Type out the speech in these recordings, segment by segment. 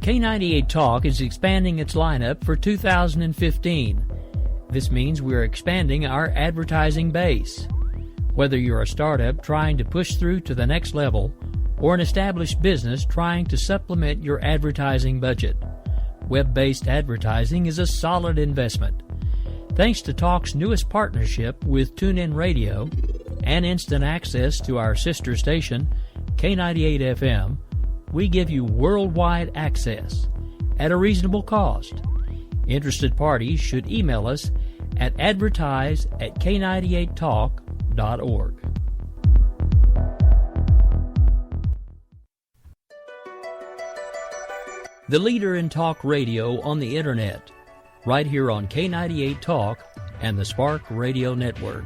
K98 Talk is expanding its lineup for 2015. This means we're expanding our advertising base. Whether you're a startup trying to push through to the next level or an established business trying to supplement your advertising budget, web-based advertising is a solid investment. Thanks to Talk's newest partnership with TuneIn Radio and instant access to our sister station, K98 FM, we give you worldwide access at a reasonable cost. Interested parties should email us at advertise@k98talk.org. The leader in talk radio on the Internet, right here on K98 Talk and the Spark Radio Network.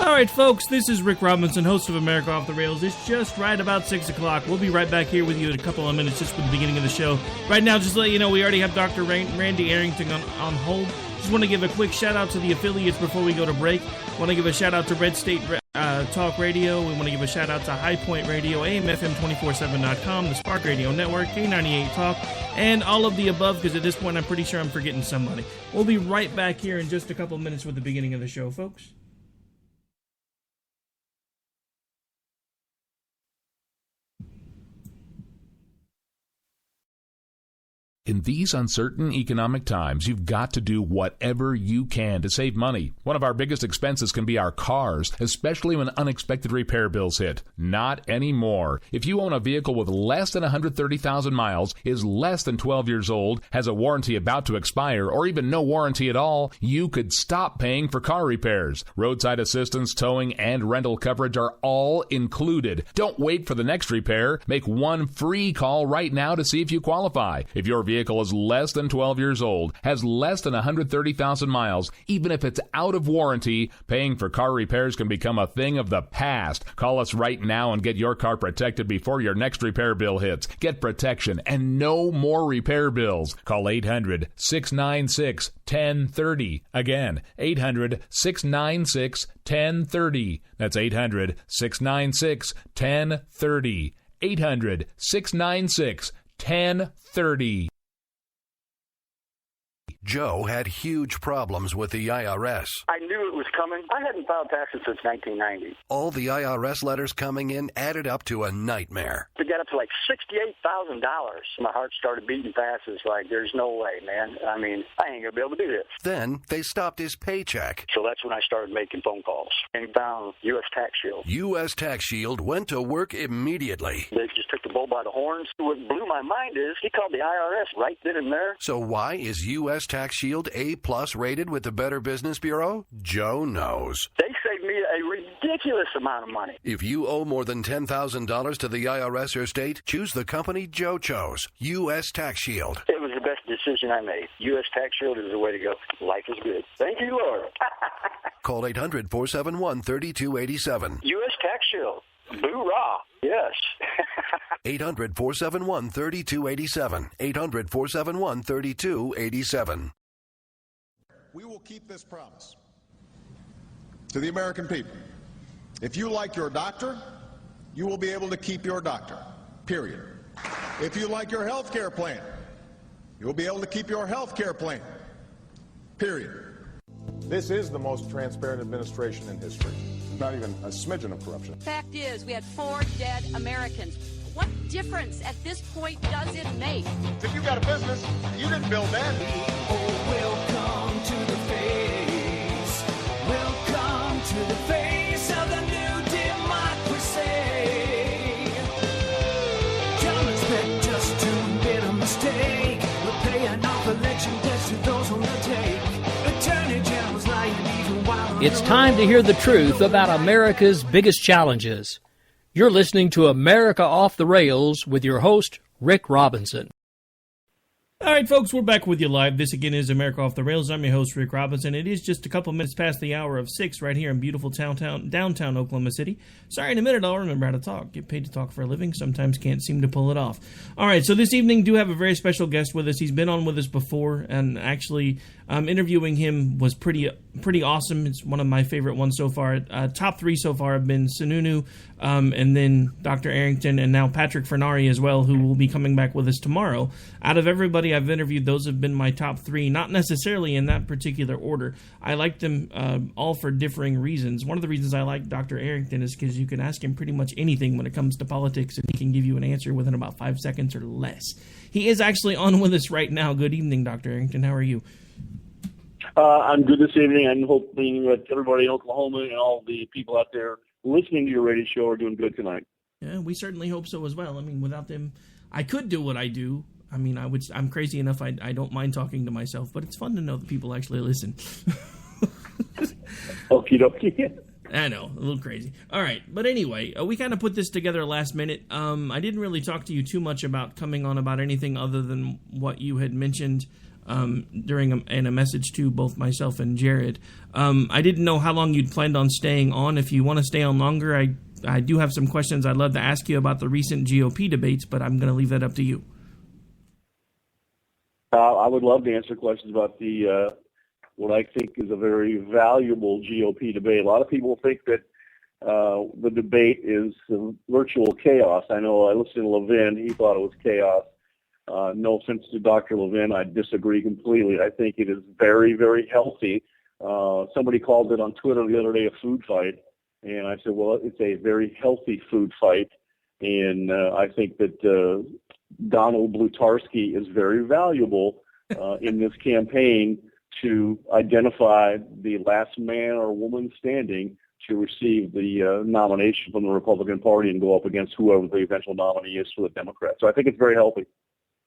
All right, folks, this is Rick Robinson, host of America Off the Rails. It's just right about 6 o'clock. We'll be right back here with you in a couple of minutes just for the beginning of the show. Right now, just to let you know, we already have Dr. Randy Arrington on hold. Just want to give a quick shout-out to the affiliates before we go to break. Want to give a shout-out to Red State Talk Radio. We want to give a shout-out to High Point Radio, AMFM247.com, the Spark Radio Network, K98 Talk, and all of the above, because at this point I'm pretty sure I'm forgetting somebody. We'll be right back here in just a couple of minutes with the beginning of the show, folks. In these uncertain economic times, you've got to do whatever you can to save money. One of our biggest expenses can be our cars, especially when unexpected repair bills hit. Not anymore. If you own a vehicle with less than 130,000 miles, is less than 12 years old, has a warranty about to expire, or even no warranty at all, you could stop paying for car repairs. Roadside assistance, towing, and rental coverage are all included. Don't wait for the next repair. Make one free call right now to see if you qualify. If your vehicle is less than 12 years old, has less than 130,000 miles, even if it's out of warranty, paying for car repairs can become a thing of the past. Call us right now and get your car protected before your next repair bill hits. Get protection and no more repair bills. Call 800-696-1030. Again, 800-696-1030. That's 800-696-1030. 800-696-1030. Joe had huge problems with the IRS. I knew it was coming. I hadn't filed taxes since 1990. All the IRS letters coming in added up to a nightmare. To get up to like $68,000, my heart started beating fast. It's like, there's no way, man. I mean, I ain't going to be able to do this. Then they stopped his paycheck. So that's when I started making phone calls and found U.S. Tax Shield. U.S. Tax Shield went to work immediately. They just took the bull by the horns. What blew my mind is he called the IRS right then and there. So why is U.S. Tax Shield A+ rated with the Better Business Bureau? Joe knows. They saved me a ridiculous amount of money. If you owe more than $10,000 to the IRS or state, choose the company Joe chose, U.S. Tax Shield. It was the best decision I made. U.S. Tax Shield is the way to go. Life is good. Thank you, Lord. Call 800-471-3287. U.S. Tax Shield. Boo-rah. Yes. 800-471-3287. 800-471-3287. We will keep this promise to the American people. If you like your doctor, you will be able to keep your doctor, period. If you like your health care plan, you will be able to keep your health care plan, period. This is the most transparent administration in history. Not even a smidgen of corruption. Fact is, we had 4 dead Americans. What difference at this point does it make? If you got a business, you didn't build that. Oh, welcome to the face. Welcome to the face of the new democracy. Don't expect us to admit a mistake. We're paying off election debts to those on the take. Attorney General's lying even while It's time to hear the truth about America's biggest challenges. You're listening to America Off the Rails with your host, Rick Robinson. All right, folks, we're back with you live. This, again, is America Off the Rails. I'm your host, Rick Robinson. It is just a couple minutes past the hour of 6 right here in beautiful downtown Oklahoma City. Sorry, in a minute I'll remember how to talk. Get paid to talk for a living. Sometimes can't seem to pull it off. All right, so this evening do have a very special guest with us. He's been on with us before, and actually Interviewing him was pretty awesome. It's one of my favorite ones so far. Top 3 so far have been Sununu, and then Dr. Arrington, and now Patrick Fernari as well, who will be coming back with us tomorrow. Out of everybody I've interviewed, those have been my top 3, not necessarily in that particular order. I like them all for differing reasons. One of the reasons I like Dr. Arrington is because you can ask him pretty much anything when it comes to politics, and he can give you an answer within about 5 seconds or less. He is actually on with us right now. Good evening, Dr. Arrington. How are you? I'm good this evening. I'm hoping that everybody in Oklahoma and all the people out there listening to your radio show are doing good tonight. Yeah, we certainly hope so as well. I mean, without them, I could do what I do. I mean, I'm crazy enough. I don't mind talking to myself, but it's fun to know that people actually listen. Okie dokie. I know, a little crazy. All right, but anyway, we kind of put this together last minute. I didn't really talk to you too much about coming on about anything other than what you had mentioned in a message to both myself and Jared. I didn't know how long you'd planned on staying on. If you want to stay on longer, I do have some questions I'd love to ask you about the recent GOP debates, but I'm going to leave that up to you. I would love to answer questions about the what I think is a very valuable GOP debate. A lot of people think that the debate is virtual chaos. I know I listened to Levin. He thought it was chaos. No offense to Dr. Levin, I disagree completely. I think it is very, very healthy. Somebody called it on Twitter the other day a food fight, and I said, well, it's a very healthy food fight, and I think that Donald Blutarski is very valuable in this campaign to identify the last man or woman standing to receive the nomination from the Republican Party and go up against whoever the eventual nominee is for the Democrats. So I think it's very healthy.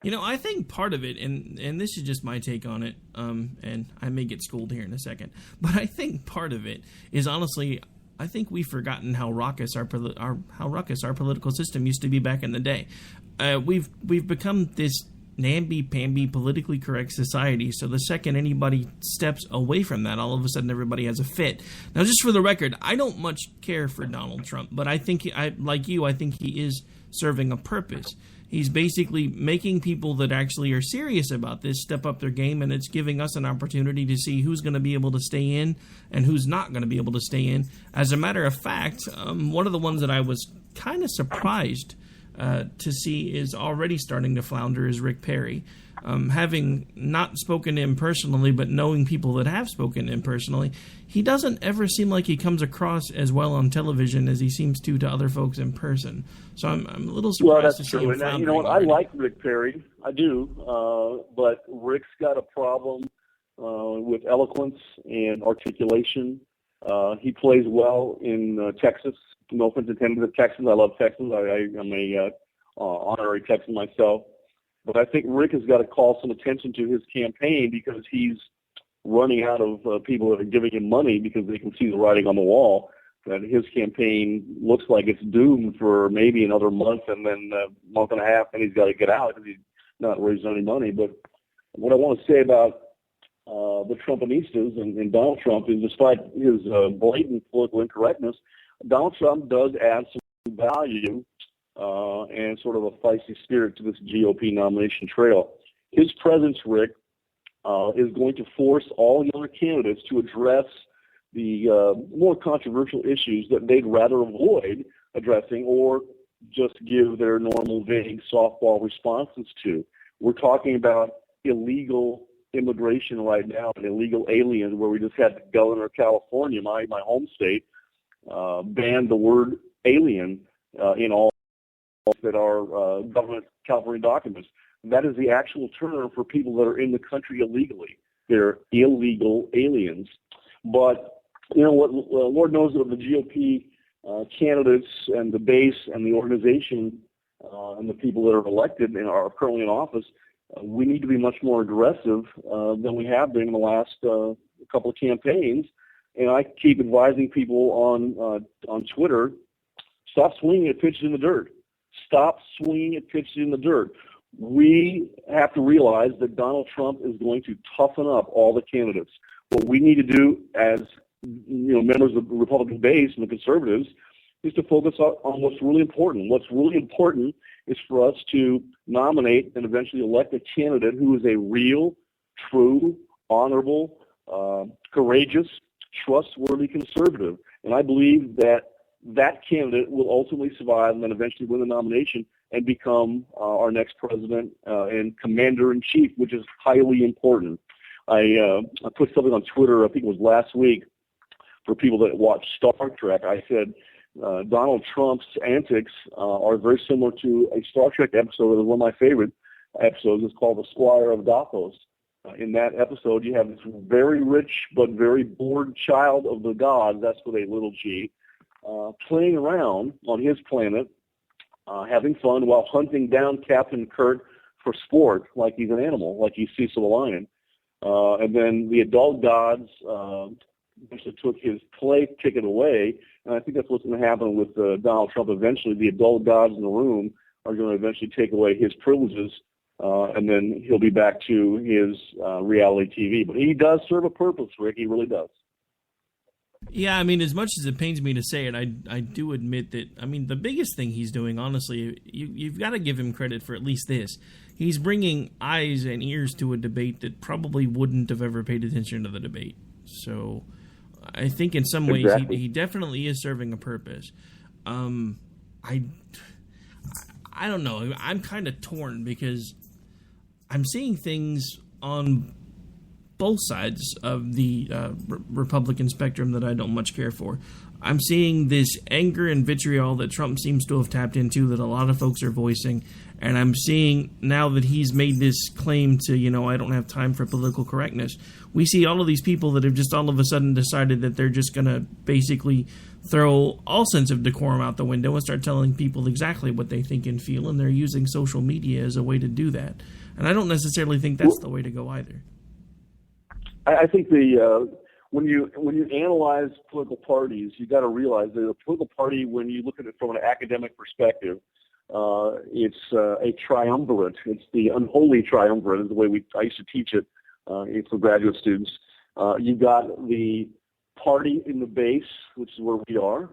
You know, I think part of it, and this is just my take on it, and I may get schooled here in a second, but I think part of it is honestly, I think we've forgotten how raucous our political system used to be back in the day. We've become this namby-pamby, politically correct society, so the second anybody steps away from that, all of a sudden everybody has a fit. Now, just for the record, I don't much care for Donald Trump, but I think, like you, I think he is serving a purpose. He's basically making people that actually are serious about this step up their game, and it's giving us an opportunity to see who's going to be able to stay in and who's not going to be able to stay in. As a matter of fact, one of the ones that I was kind of surprised to see is already starting to flounder is Rick Perry. Having not spoken to him personally, but knowing people that have spoken to him personally, he doesn't ever seem like he comes across as well on television as he seems to other folks in person. So I'm a little surprised to see him floundering. You know what? I like Rick Perry. I do. But Rick's got a problem with eloquence and articulation. He plays well in Texas. No offense intended to Texans. I love Texans. I'm a honorary Texan myself. But I think Rick has got to call some attention to his campaign because he's running out of people that are giving him money because they can see the writing on the wall that his campaign looks like it's doomed for maybe another month and then a month and a half, and he's got to get out because he's not raising any money. But what I want to say about the Trumpistas and Donald Trump is despite his blatant political incorrectness, Donald Trump does add some value and sort of a feisty spirit to this GOP nomination trail. His presence, Rick, is going to force all the other candidates to address the more controversial issues that they'd rather avoid addressing or just give their normal vague softball responses to. We're talking about illegal immigration right now and illegal aliens, where we just had the governor of California, my home state, ban the word alien in all that are government California documents. That is the actual term for people that are in the country illegally. They're illegal aliens. But you know what? Lord knows that the GOP candidates and the base and the organization and the people that are elected and are currently in office, we need to be much more aggressive than we have been in the last couple of campaigns. And I keep advising people on Twitter, stop swinging at pitches in the dirt. Stop swinging at pitches in the dirt. We have to realize that Donald Trump is going to toughen up all the candidates. What we need to do as members of the Republican base and the conservatives is to focus on what's really important. What's really important is for us to nominate and eventually elect a candidate who is a real, true, honorable, courageous, trustworthy conservative. And I believe that candidate will ultimately survive and then eventually win the nomination and become our next president and commander-in-chief, which is highly important. I put something on Twitter, I think it was last week, for people that watch Star Trek. I said Donald Trump's antics are very similar to a Star Trek episode that was one of my favorite episodes. It's called The Squire of Daphos. In that episode, you have this very rich but very bored child of the gods, that's with a little g, playing around on his planet, having fun while hunting down Captain Kirk for sport, like he's an animal, like he's Cecil the lion. And then the adult gods actually took his play ticket away, and I think that's what's going to happen with Donald Trump eventually. The adult gods in the room are going to eventually take away his privileges, and then he'll be back to his reality TV. But he does serve a purpose, Rick. He really does. Yeah, I mean, as much as it pains me to say it, I do admit that, I mean, the biggest thing he's doing, honestly, you've got to give him credit for at least this. He's bringing eyes and ears to a debate that probably wouldn't have ever paid attention to the debate. So I think in some ways he definitely is serving a purpose. I don't know. I'm kind of torn because I'm seeing things on both sides of the Republican spectrum that I don't much care for. I'm seeing this anger and vitriol that Trump seems to have tapped into that a lot of folks are voicing, and I'm seeing now that he's made this claim to, I don't have time for political correctness. We see all of these people that have just all of a sudden decided that they're just going to basically throw all sense of decorum out the window and start telling people exactly what they think and feel, and they're using social media as a way to do that. And I don't necessarily think that's the way to go either. I think when you analyze political parties, you got to realize that a political party, when you look at it from an academic perspective, it's a triumvirate. It's the unholy triumvirate, is the way I used to teach it for graduate students. You've got the party in the base, which is where we are.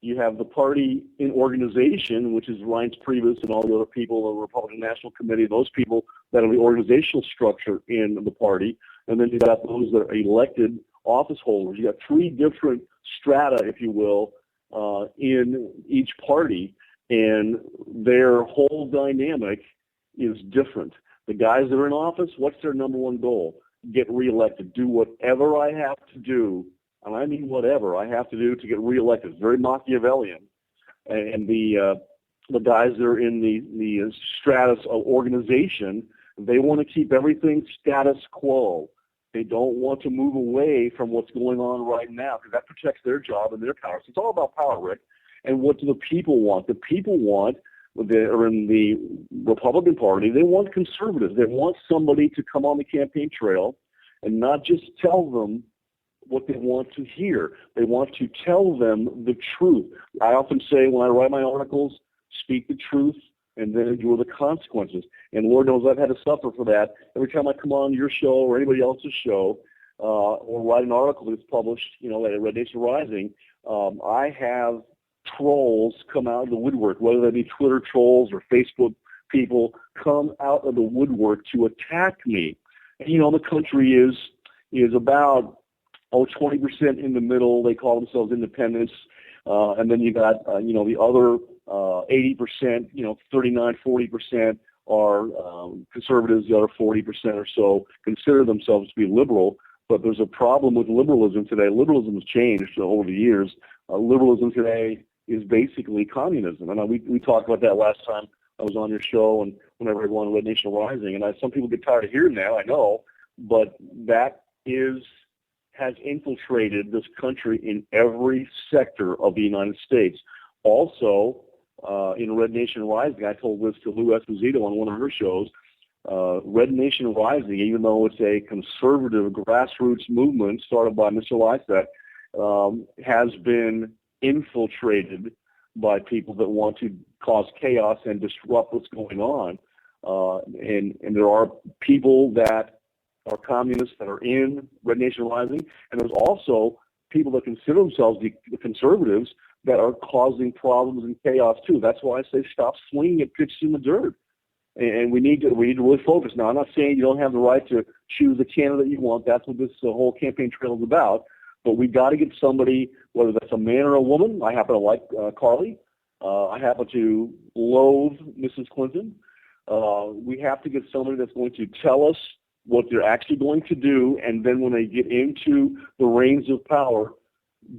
You have the party in organization, which is Reince Priebus and all the other people, the Republican National Committee, those people that are the organizational structure in the party. And then you've got those that are elected office holders. You got three different strata, if you will, in each party, and their whole dynamic is different. The guys that are in office, what's their number one goal? Get reelected. Do whatever I have to do, and I mean whatever I have to do to get reelected. It's very Machiavellian. And the guys that are in the stratus of organization, they want to keep everything status quo. They don't want to move away from what's going on right now because that protects their job and their power. So it's all about power, Rick. And what do the people want? The people want, that are in the Republican Party, they want conservatives. They want somebody to come on the campaign trail and not just tell them what they want to hear. They want to tell them the truth. I often say when I write my articles, speak the truth and then endure the consequences. And Lord knows I've had to suffer for that. Every time I come on your show or anybody else's show or write an article that's published, at Red Nation Rising, I have trolls come out of the woodwork, whether they be Twitter trolls or Facebook people come out of the woodwork to attack me. And, the country is about 20% in the middle. They call themselves independents. And then you got, the other 80%, 39, 40% are conservatives. The other 40% or so consider themselves to be liberal. But there's a problem with liberalism today. Liberalism has changed over the years. Liberalism today is basically communism. And we talked about that last time I was on your show and whenever I go on Red Nation Rising. And some people get tired of hearing that, I know, but that has infiltrated this country in every sector of the United States. Also, in Red Nation Rising, I told this to Lou Esposito on one of her shows, Red Nation Rising, even though it's a conservative grassroots movement started by Mr. Lysak, has been infiltrated by people that want to cause chaos and disrupt what's going on. And there are people that are communists that are in Red Nation Rising, and there's also people that consider themselves the conservatives that are causing problems and chaos too. That's why I say stop swinging at pitches in the dirt. And we need to really focus. Now, I'm not saying you don't have the right to choose the candidate you want. That's what this whole campaign trail is about. But we've got to get somebody, whether that's a man or a woman. I happen to like Carly. I happen to loathe Mrs. Clinton. We have to get somebody that's going to tell us what they're actually going to do, and then when they get into the reins of power,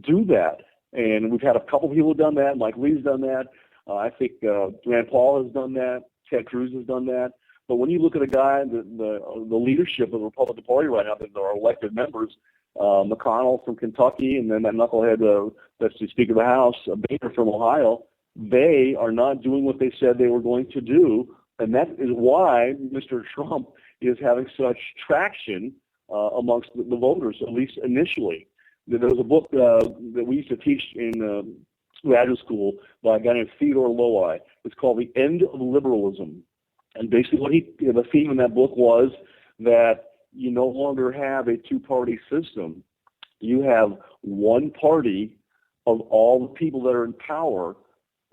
do that. And we've had a couple people who've done that. Mike Lee's done that. I think Rand Paul has done that. Ted Cruz has done that. But when you look at a guy, the leadership of the Republican Party right now, that are elected members, McConnell from Kentucky, and then that knucklehead that's the Speaker of the House, Boehner from Ohio, they are not doing what they said they were going to do. And that is why Mr. Trump is having such traction amongst the voters, at least initially. There was a book that we used to teach in graduate school by a guy named Theodore Lowi. It's called The End of Liberalism. And basically the theme in that book was that you no longer have a two-party system. You have one party of all the people that are in power.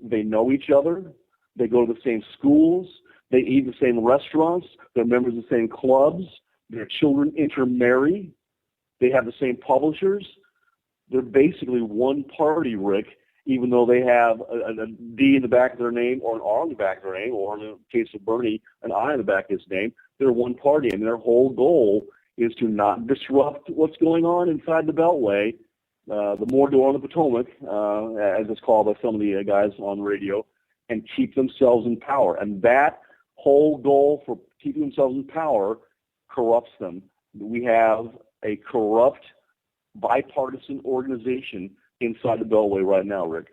They know each other. They go to the same schools. They eat the same restaurants. They're members of the same clubs. Their children intermarry. They have the same publishers. They're basically one party, Rick, even though they have a D in the back of their name or an R in the back of their name, or in the case of Bernie, an I in the back of his name. They're one party, and their whole goal is to not disrupt what's going on inside the Beltway, the Mordor on the Potomac, as it's called by some of the guys on the radio, and keep themselves in power. And that whole goal for keeping themselves in power corrupts them. We have a corrupt, bipartisan organization inside the Beltway right now, Rick.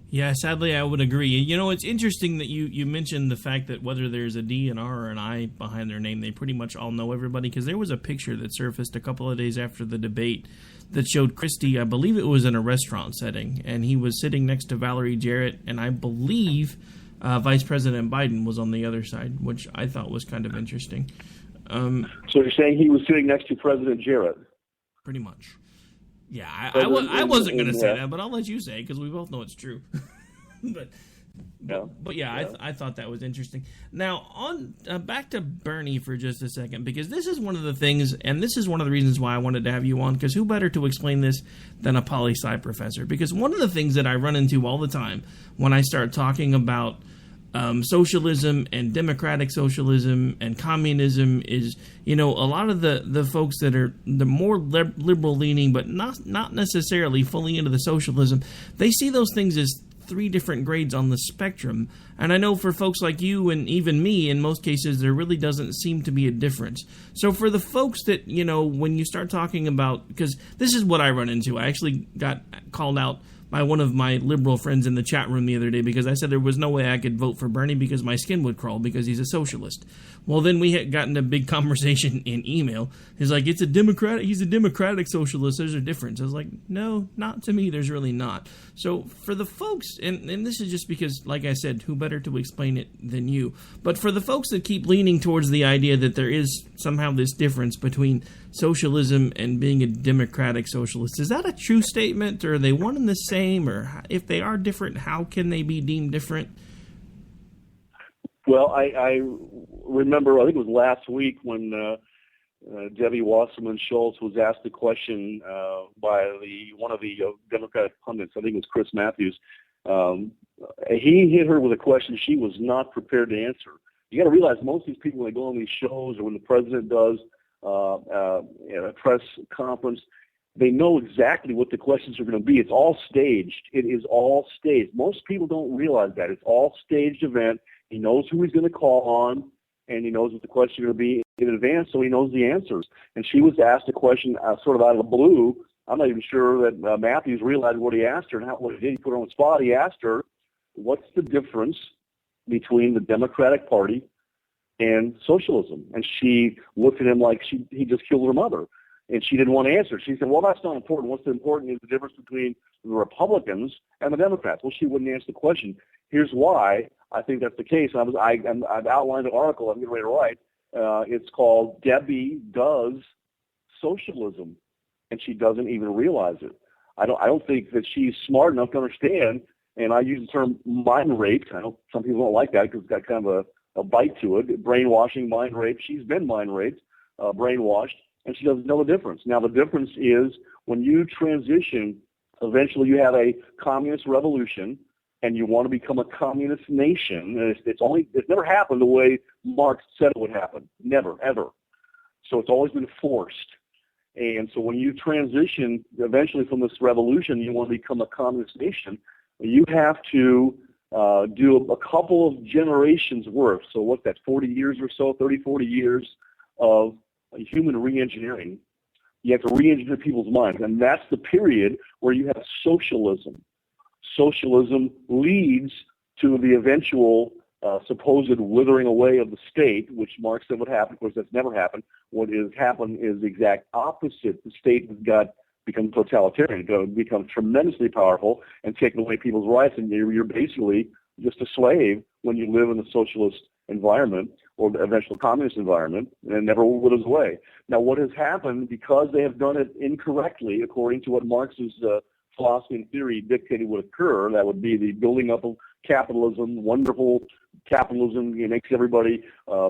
Yeah, sadly, I would agree. You know, it's interesting that you mentioned the fact that whether there's a D, an R, or an I behind their name, they pretty much all know everybody, because there was a picture that surfaced a couple of days after the debate that showed Christie, I believe it was in a restaurant setting, and he was sitting next to Valerie Jarrett, and I believe Vice President Biden was on the other side, which I thought was kind of interesting. So you're saying he was sitting next to President Jarrett? Pretty much. Yeah, I wasn't going to say that, but I'll let you say it because we both know it's true. But yeah, I thought that was interesting. Now, on back to Bernie for just a second, because this is one of the things, and this is one of the reasons why I wanted to have you on, because who better to explain this than a poli-sci professor? Because one of the things that I run into all the time when I start talking about socialism and democratic socialism and communism is, you know, a lot of the folks that are the more liberal leaning, but not necessarily fully into the socialism, they see those things as three different grades on the spectrum. And I know for folks like you and even me, in most cases, there really doesn't seem to be a difference. So for the folks that, you know, when you start talking about, because this is what I run into, I actually got called out by one of my liberal friends in the chat room the other day because I said there was no way I could vote for Bernie because my skin would crawl because he's a socialist. Well, then we had gotten a big conversation in email. He's like, he's a democratic socialist. There's a difference. I was like, no, not to me. There's really not. So for the folks, and this is just because, like I said, who better to explain it than you? But for the folks that keep leaning towards the idea that there is somehow this difference between socialism and being a democratic socialist, is that a true statement, or are they one and the same, or if they are different, how can they be deemed different? Well, I remember, I think it was last week when Debbie Wasserman Schultz was asked a question by one of the Democratic pundits, I think it was Chris Matthews. He hit her with a question she was not prepared to answer. You got to realize most of these people, when they go on these shows or when the president does a press conference, they know exactly what the questions are going to be. It's all staged. It is all staged. Most people don't realize that. It's all staged event. He knows who he's going to call on, and he knows what the questions are going to be in advance, so he knows the answers. And she was asked a question sort of out of the blue. I'm not even sure that Matthews realized what he asked her and what he did. He put her on the spot. He asked her, what's the difference between the Democratic Party and socialism? And she looked at him like he just killed her mother. And she didn't want to answer. She said, well, that's not important. What's important is the difference between the Republicans and the Democrats. Well, she wouldn't answer the question. Here's why I think that's the case. I've outlined an article I'm getting ready to write. It's called Debbie Does Socialism, and she doesn't even realize it. I don't think that she's smart enough to understand, and I use the term mind raped. I know some people don't like that because it's got kind of a bite to it. Brainwashing, mind rape. She's been mind raped, brainwashed, and she doesn't know the difference. Now, the difference is when you transition, eventually you have a communist revolution, and you want to become a communist nation. And it's never happened the way Marx said it would happen. Never, ever. So it's always been forced. And so when you transition eventually from this revolution, you want to become a communist nation, you have to do a couple of generations worth. So what's that, 40 years or so, 30, 40 years of human re-engineering. You have to re-engineer people's minds. And that's the period where you have socialism. Socialism leads to the eventual supposed withering away of the state, which Marx said would happen. Of course, that's never happened. What has happened is the exact opposite. The state has become totalitarian, become tremendously powerful, and taken away people's rights, and you're basically just a slave when you live in a socialist environment or the eventual communist environment, and never withers away. Now, what has happened, because they have done it incorrectly, according to what Marx's philosophy and theory dictated would occur, that would be the building up of capitalism, wonderful capitalism, makes everybody,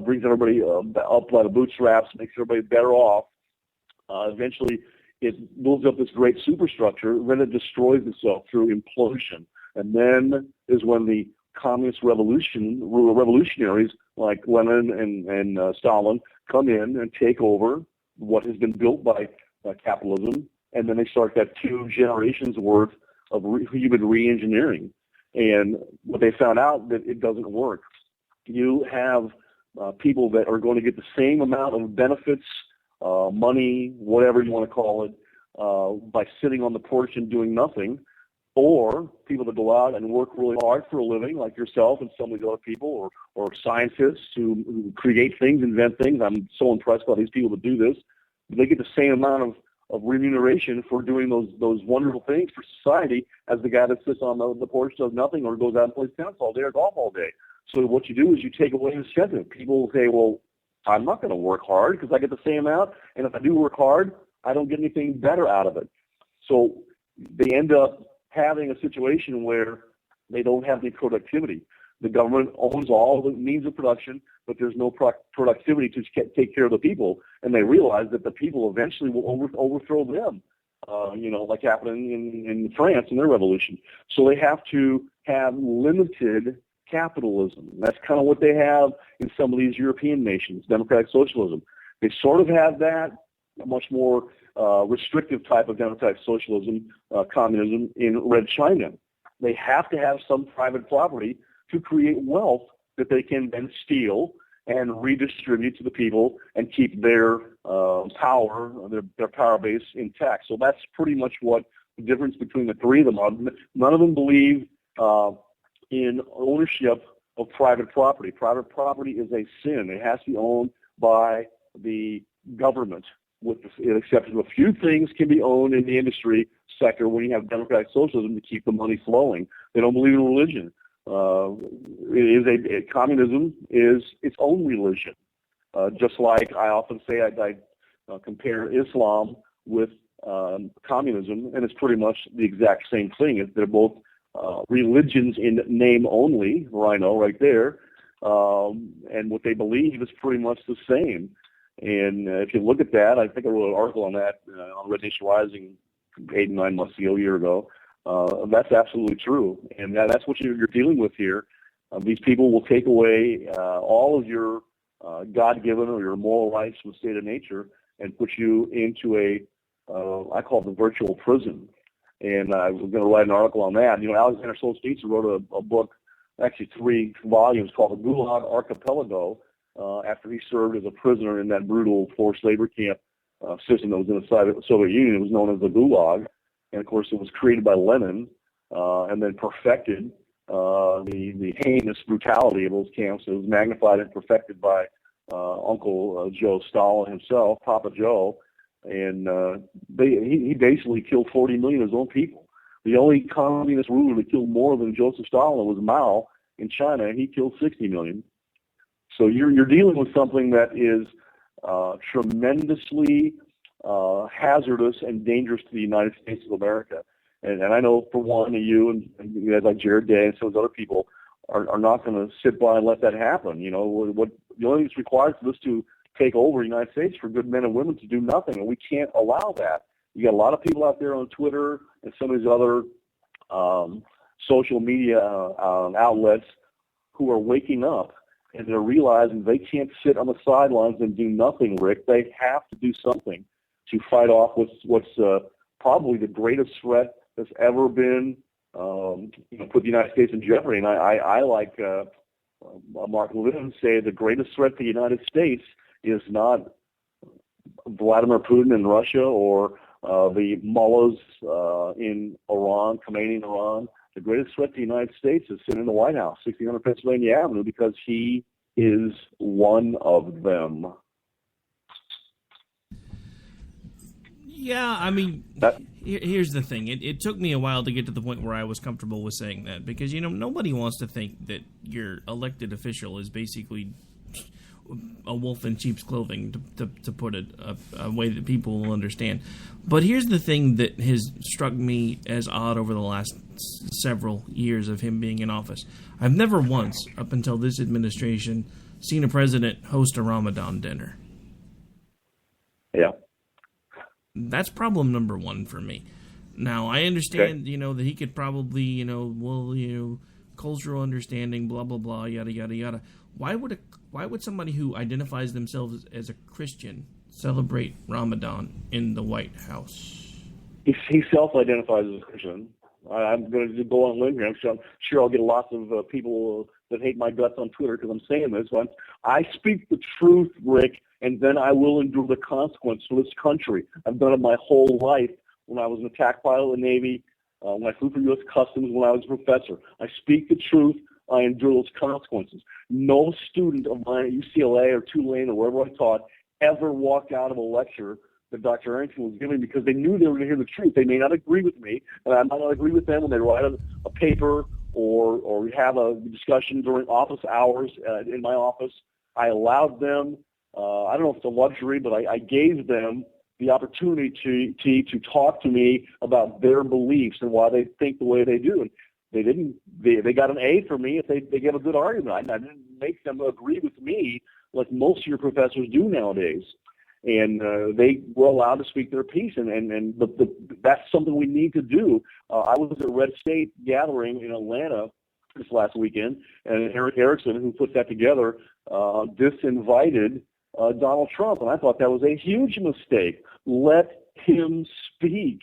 brings everybody up by the bootstraps, makes everybody better off. Eventually, it builds up this great superstructure, then it destroys itself through implosion. And then is when the communist revolutionaries like Lenin and Stalin come in and take over what has been built by capitalism, and then they start that 2 generations worth of human re-engineering. And what they found out that it doesn't work. You have people that are going to get the same amount of benefits, money, whatever you want to call it, by sitting on the porch and doing nothing, or people that go out and work really hard for a living, like yourself and some of these other people, or scientists who create things, invent things. I'm so impressed by these people that do this. They get the same amount of remuneration for doing those wonderful things for society as the guy that sits on the porch, does nothing, or goes out and plays tennis all day or golf all day. So what you do is you take away incentive. People will say, well, I'm not going to work hard because I get the same amount, and if I do work hard, I don't get anything better out of it. So they end up having a situation where they don't have any productivity. The government owns all the means of production, but there's no productivity to take care of the people, and they realize that the people eventually will overthrow them, like happened in France in their revolution. So they have to have limited capitalism. That's kind of what they have in some of these European nations, democratic socialism. They sort of have that, a much more restrictive type of democratic socialism, communism in Red China. They have to have some private property to create wealth that they can then steal and redistribute to the people and keep their power, their power base intact. So that's pretty much what the difference between the three of them are. None of them believe in ownership of private property. Private property is a sin. It has to be owned by the government, with the exception of a few things can be owned in the industry sector when you have democratic socialism to keep the money flowing. They don't believe in religion. Communism is its own religion. Just like I often say, I compare Islam with communism, and it's pretty much the exact same thing. They're both religions in name only, Rhino, right there, and what they believe is pretty much the same. And if you look at that, I think I wrote an article on that on Red Nation Rising 8 or 9 months ago, a year ago. That's absolutely true, and that's what you're dealing with here. These people will take away all of your God-given or your moral rights from the state of nature and put you into I call it the virtual prison. And I was going to write an article on that. Alexander Solzhenitsyn wrote a book, actually 3 volumes, called The Gulag Archipelago, after he served as a prisoner in that brutal forced labor camp system that was in the Soviet Union. It was known as the Gulag. And, of course, it was created by Lenin and then perfected, the heinous brutality of those camps. It was magnified and perfected by Uncle Joe Stalin himself, Papa Joe. And he basically killed 40 million of his own people. The only communist ruler that killed more than Joseph Stalin was Mao in China, and he killed 60 million. So you're dealing with something that is tremendously hazardous and dangerous to the United States of America. And I know, for one, you and guys like Jared Day and some of those other people, are not going to sit by and let that happen. You know, what the only thing that's required for this to take over the United States for good men and women to do nothing, and we can't allow that. You got a lot of people out there on Twitter and some of these other social media outlets who are waking up, and they're realizing they can't sit on the sidelines and do nothing, Rick. They have to do something to fight off what's probably the greatest threat that's ever been put the United States in jeopardy. And I like Mark Levin say the greatest threat to the United States is not Vladimir Putin in Russia or the mullahs in Iran, Khomeini in Iran. The greatest threat to the United States is sitting in the White House, 1600 Pennsylvania Avenue, because he is one of them. Yeah, I mean, here's the thing. It took me a while to get to the point where I was comfortable with saying that because, nobody wants to think that your elected official is basically a wolf in sheep's clothing, to put it a way that people will understand. But here's the thing that has struck me as odd over the last several years of him being in office. I've never once, up until this administration, seen a president host a Ramadan dinner. Yeah. That's problem number one for me. Now, I understand, okay, that he could probably, cultural understanding, blah, blah, blah, yada, yada, yada. Why would somebody who identifies themselves as a Christian celebrate Ramadan in the White House? He self-identifies as a Christian. I'm going to go on a limb here. I'm sure I'll get lots of people that hate my guts on Twitter because I'm saying this. But I speak the truth, Rick, and then I will endure the consequence for this country. I've done it my whole life. When I was an attack pilot in the Navy, when I flew for U.S. Customs, when I was a professor, I speak the truth. I endure those consequences. No student of mine at UCLA or Tulane or wherever I taught ever walked out of a lecture that Dr. Arrington was giving because they knew they were going to hear the truth. They may not agree with me, and I might not agree with them when they write a paper or have a discussion during office hours in my office. I allowed them, I don't know if it's a luxury, but I gave them the opportunity to talk to me about their beliefs and why they think the way they do. And they got an A for me if they gave a good argument. I didn't make them agree with me like most of your professors do nowadays. And they were allowed to speak their piece, and that's something we need to do. I was at Red State Gathering in Atlanta this last weekend, and Eric Erickson, who put that together, disinvited Donald Trump, and I thought that was a huge mistake. Let him speak.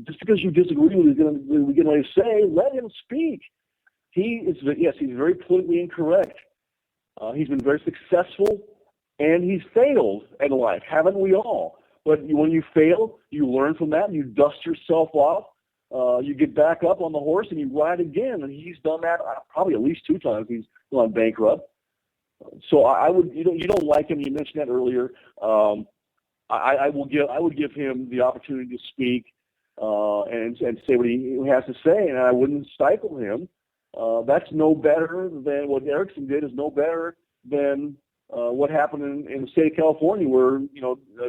Just because you disagree with what he's going to say, let him speak. He's very politically incorrect. He's been very successful, and he's failed in life, haven't we all? But when you fail, you learn from that, and you dust yourself off. You get back up on the horse, and you ride again. And he's done that probably at least 2 times. He's gone bankrupt. So I would, you don't like him. You mentioned that earlier. I would give him the opportunity to speak and say what he has to say, and I wouldn't stifle him. That's no better than what Erickson did. Is no better than what happened in the state of California, where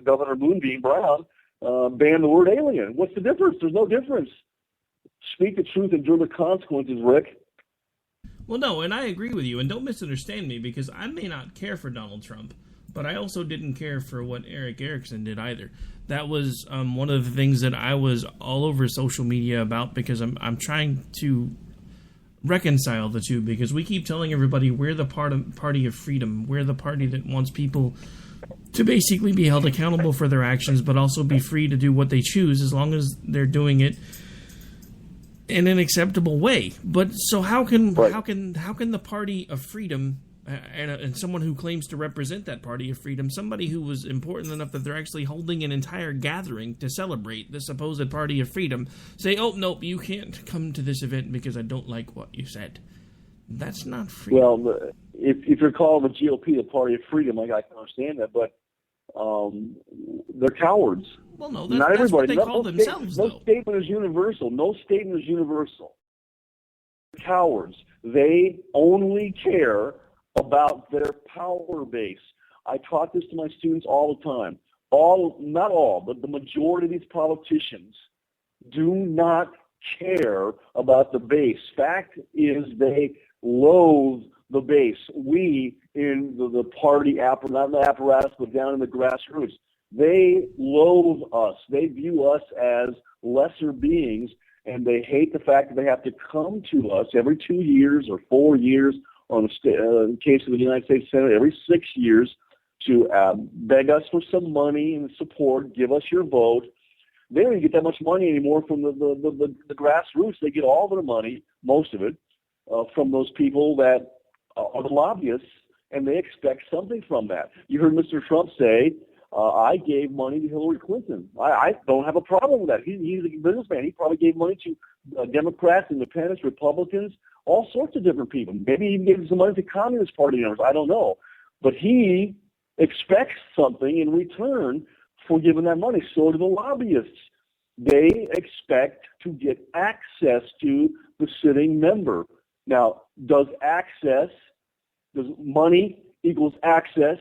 Governor Moonbeam Brown banned the word alien. What's the difference? There's no difference. Speak the truth and endure the consequences, Rick. Well, no, and I agree with you, and don't misunderstand me, because I may not care for Donald Trump, but I also didn't care for what Eric Erickson did either. That was one of the things that I was all over social media about, because I'm trying to reconcile the two, because we keep telling everybody we're the party of freedom. We're the party that wants people to basically be held accountable for their actions, but also be free to do what they choose as long as they're doing it in an acceptable way. But so how can the party of freedom and someone who claims to represent that party of freedom, somebody who was important enough that they're actually holding an entire gathering to celebrate the supposed party of freedom, say, oh, nope, you can't come to this event because I don't like what you said? That's not freedom. Well, if you're calling the GOP the party of freedom, I can understand that, but they're cowards. Well, no, not everybody. That's what they call themselves, though. No statement is universal. No statement is universal. Cowards. They only care about their power base. I taught this to my students all the time. Not all, but the majority of these politicians do not care about the base. Fact is, they loathe the base. We in the party not in the apparatus, but down in the grassroots, they loathe us. They view us as lesser beings, and they hate the fact that they have to come to us every 2 years or 4 years, or in the case of the United States Senate, every 6 years, to beg us for some money and support, give us your vote. They don't even get that much money anymore from the grassroots. They get all their money, most of it, from those people that are the lobbyists, and they expect something from that. You heard Mr. Trump say, I gave money to Hillary Clinton. I don't have a problem with that. He's a businessman. He probably gave money to Democrats, Independents, Republicans, all sorts of different people. Maybe he even gave some money to Communist Party members. I don't know. But he expects something in return for giving that money. So do the lobbyists. They expect to get access to the sitting member. Now, does money equals access?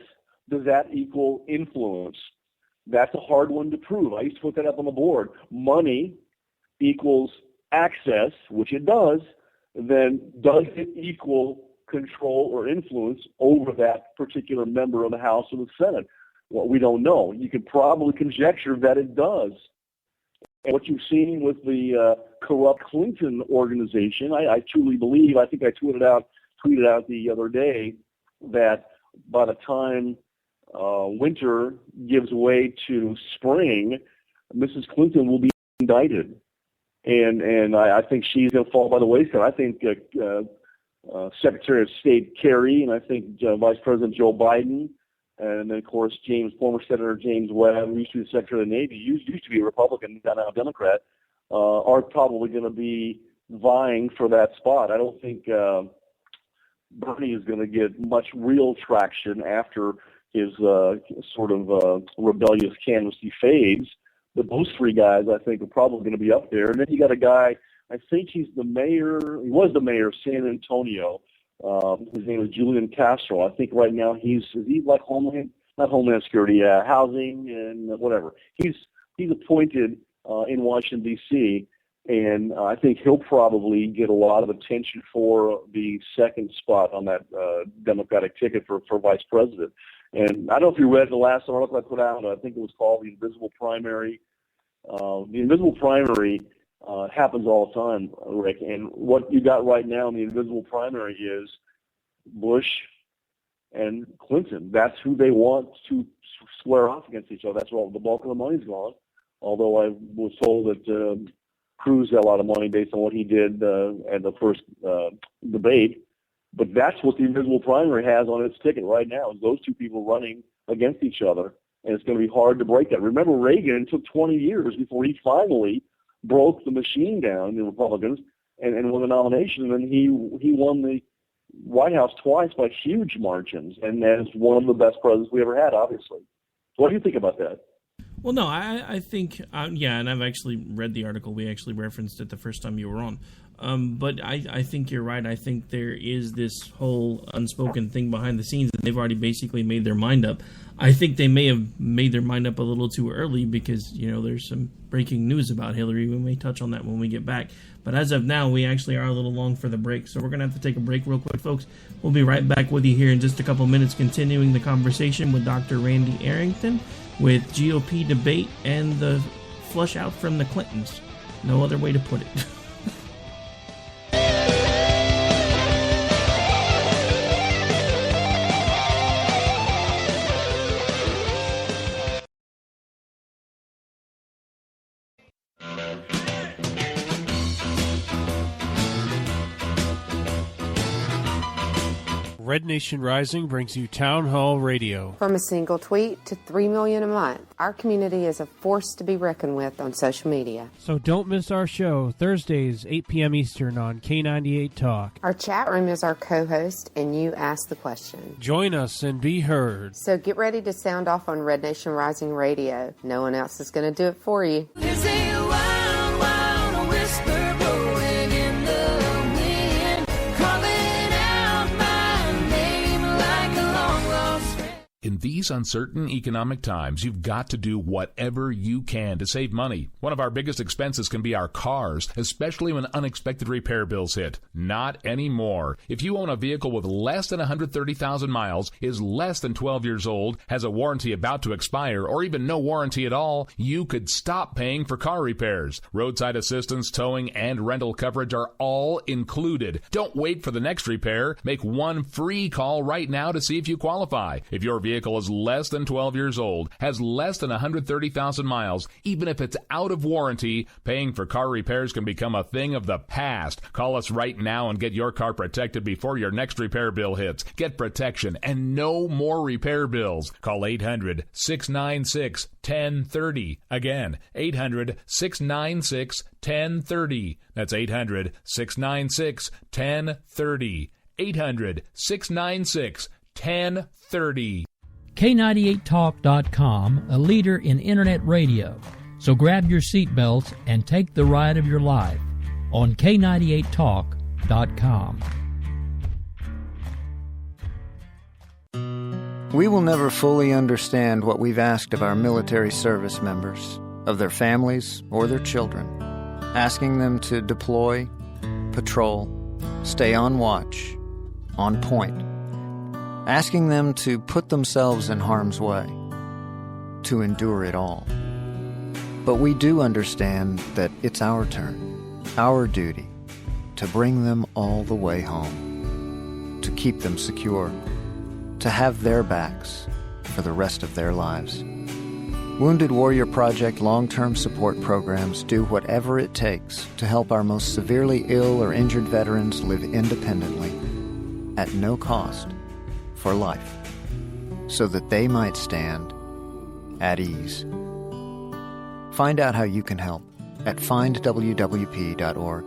Does that equal influence? That's a hard one to prove. I used to put that up on the board. Money equals access, which it does. Then does it equal control or influence over that particular member of the House or the Senate? Well, we don't know. You could probably conjecture that it does. And what you've seen with the corrupt Clinton organization, I truly believe, I think I tweeted out the other day, that by the time winter gives way to spring, Mrs. Clinton will be indicted. And I think she's going to fall by the wayside. I think Secretary of State Kerry, and I think Vice President Joe Biden, and then, of course, former Senator James Webb, who used to be the Secretary of the Navy, used to be a Republican, now a Democrat, are probably going to be vying for that spot. I don't think Bernie is going to get much real traction after his sort of rebellious candidacy fades. But those three guys, I think, are probably going to be up there. And then you got a guy, I think he was the mayor of San Antonio. His name is Julian Castro. I think right now he's like not Homeland Security, housing and whatever. He's appointed in Washington, D.C., and I think he'll probably get a lot of attention for the second spot on that Democratic ticket for vice president. And I don't know if you read the last article I put out. I think it was called The Invisible Primary. The Invisible Primary happens all the time, Rick. And what you got right now in the invisible primary is Bush and Clinton. That's who they want to square off against each other. That's where the bulk of the money's gone. Although I was told that Cruz got a lot of money based on what he did at the first debate. But that's what the invisible primary has on its ticket right now, is those two people running against each other. And it's going to be hard to break that. Remember, Reagan took 20 years before he finally broke the machine down, the Republicans, and won the nomination. And then he won the White House twice by huge margins, and as one of the best presidents we ever had, obviously. What do you think about that? Well, no, I think, and I've actually read the article. We actually referenced it the first time you were on. But I think you're right. I think there is this whole unspoken thing behind the scenes that they've already basically made their mind up. I think they may have made their mind up a little too early because, there's some breaking news about Hillary. We may touch on that when we get back. But as of now, we actually are a little long for the break. So we're going to have to take a break real quick, folks. We'll be right back with you here in just a couple minutes, continuing the conversation with Dr. Randy Arrington with GOP debate and the flush out from the Clintons. No other way to put it. Red Nation Rising brings you Town Hall Radio. From a single tweet to 3 million a month, our community is a force to be reckoned with on social media. So don't miss our show, Thursdays, 8 p.m. Eastern on K98 Talk. Our chat room is our co-host, and you ask the question. Join us and be heard. So get ready to sound off on Red Nation Rising Radio. No one else is going to do it for you. In In these uncertain economic times, you've got to do whatever you can to save money. One of our biggest expenses can be our cars, especially when unexpected repair bills hit. Not anymore. If you own a vehicle with less than 130,000 miles, is less than 12 years old, has a warranty about to expire, or even no warranty at all, you could stop paying for car repairs. Roadside assistance, towing, and rental coverage are all included. Don't wait for the next repair. Make one free call right now to see if you qualify. If your vehicle is less than 12 years old, has less than 130,000 miles, even if it's out of warranty, paying for car repairs can become a thing of the past. Call us right now and get your car protected before your next repair bill hits. Get protection and no more repair bills. Call 800-696-1030. Again, 800-696-1030. That's 800-696-1030. 800-696-1030. K98Talk.com, a leader in Internet radio. So grab your seatbelts and take the ride of your life on K98Talk.com. We will never fully understand what we've asked of our military service members, of their families or their children, asking them to deploy, patrol, stay on watch, on point, asking them to put themselves in harm's way, to endure it all. But we do understand that it's our turn, our duty, to bring them all the way home, to keep them secure, to have their backs for the rest of their lives. Wounded Warrior Project long-term support programs do whatever it takes to help our most severely ill or injured veterans live independently, at no cost, for life, so that they might stand at ease. Find out how you can help at findwwp.org.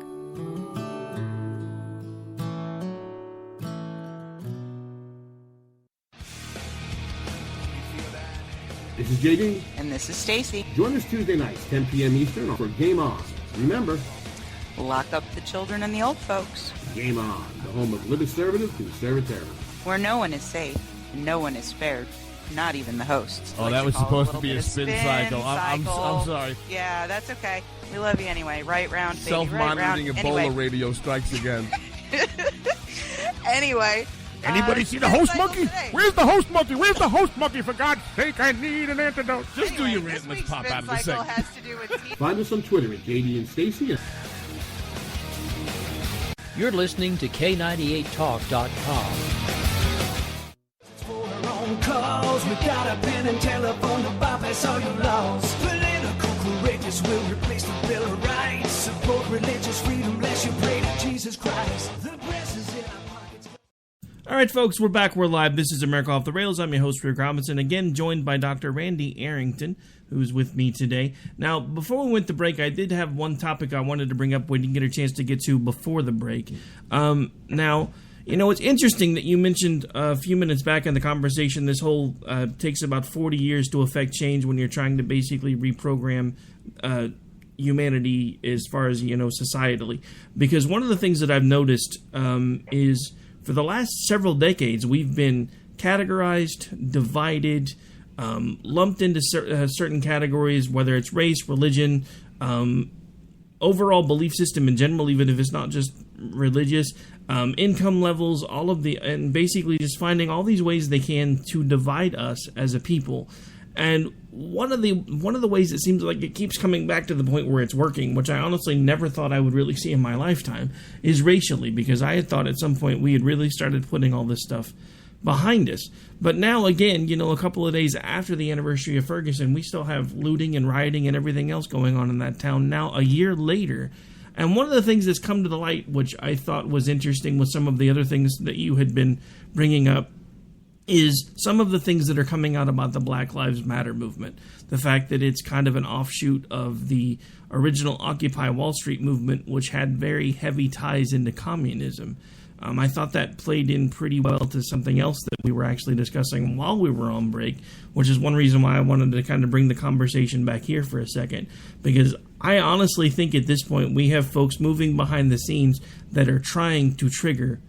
This is JD. And this is Stacy. Join us Tuesday nights, 10 p.m. Eastern, for Game On. Remember, lock up the children and the old folks. Game On, the home of Liberservative Conservative. Where no one is safe, and no one is spared, not even the hosts. Oh, that was supposed to be a spin cycle. I'm sorry. Yeah, that's okay. We love you anyway. Right round, baby. Self-monitoring right Ebola anyway. radio strikes again. Anyway. Anybody see the host monkey? Where's the host monkey? Where's the host monkey? For God's sake, I need an antidote. Just do your rant. Let's pop out of the segment. Find us on Twitter at JD and Stacy. You're listening to K98Talk.com. Calls, we got a pen and telephone to bypass all your laws. Political courageous will replace the Bill of Rights. Support religious freedom, bless you, pray to Jesus Christ. The press is in our pockets. All right, folks, we're back. We're live. This is America Off the Rails. I'm your host, Rick Robinson, again joined by Dr. Randy Arrington, who's with me today. Now, before we went to break, I did have one topic I wanted to bring up we didn't get a chance to get to before the break. Now, you know, it's interesting that you mentioned a few minutes back in the conversation this whole takes about 40 years to affect change when you're trying to basically reprogram humanity as far as, you know, societally. Because one of the things that I've noticed is for the last several decades, we've been categorized, divided, lumped into certain categories, whether it's race, religion, overall belief system in general, even if it's not just religious, income levels, all of the, and basically just finding all these ways they can to divide us as a people. And one of the ways it seems like it keeps coming back to the point where it's working, which I honestly never thought I would really see in my lifetime, is racially, because I had thought at some point we had really started putting all this stuff behind us. But now, again, you know, a couple of days after the anniversary of Ferguson, we still have looting and rioting and everything else going on in that town now a year later. And one of the things that's come to the light, which I thought was interesting with some of the other things that you had been bringing up, is some of the things that are coming out about the Black Lives Matter movement. The fact that it's kind of an offshoot of the original Occupy Wall Street movement, which had very heavy ties into communism. I thought that played in pretty well to something else that we were actually discussing while we were on break, which is one reason why I wanted to kind of bring the conversation back here for a second, because I honestly think at this point we have folks moving behind the scenes that are trying to trigger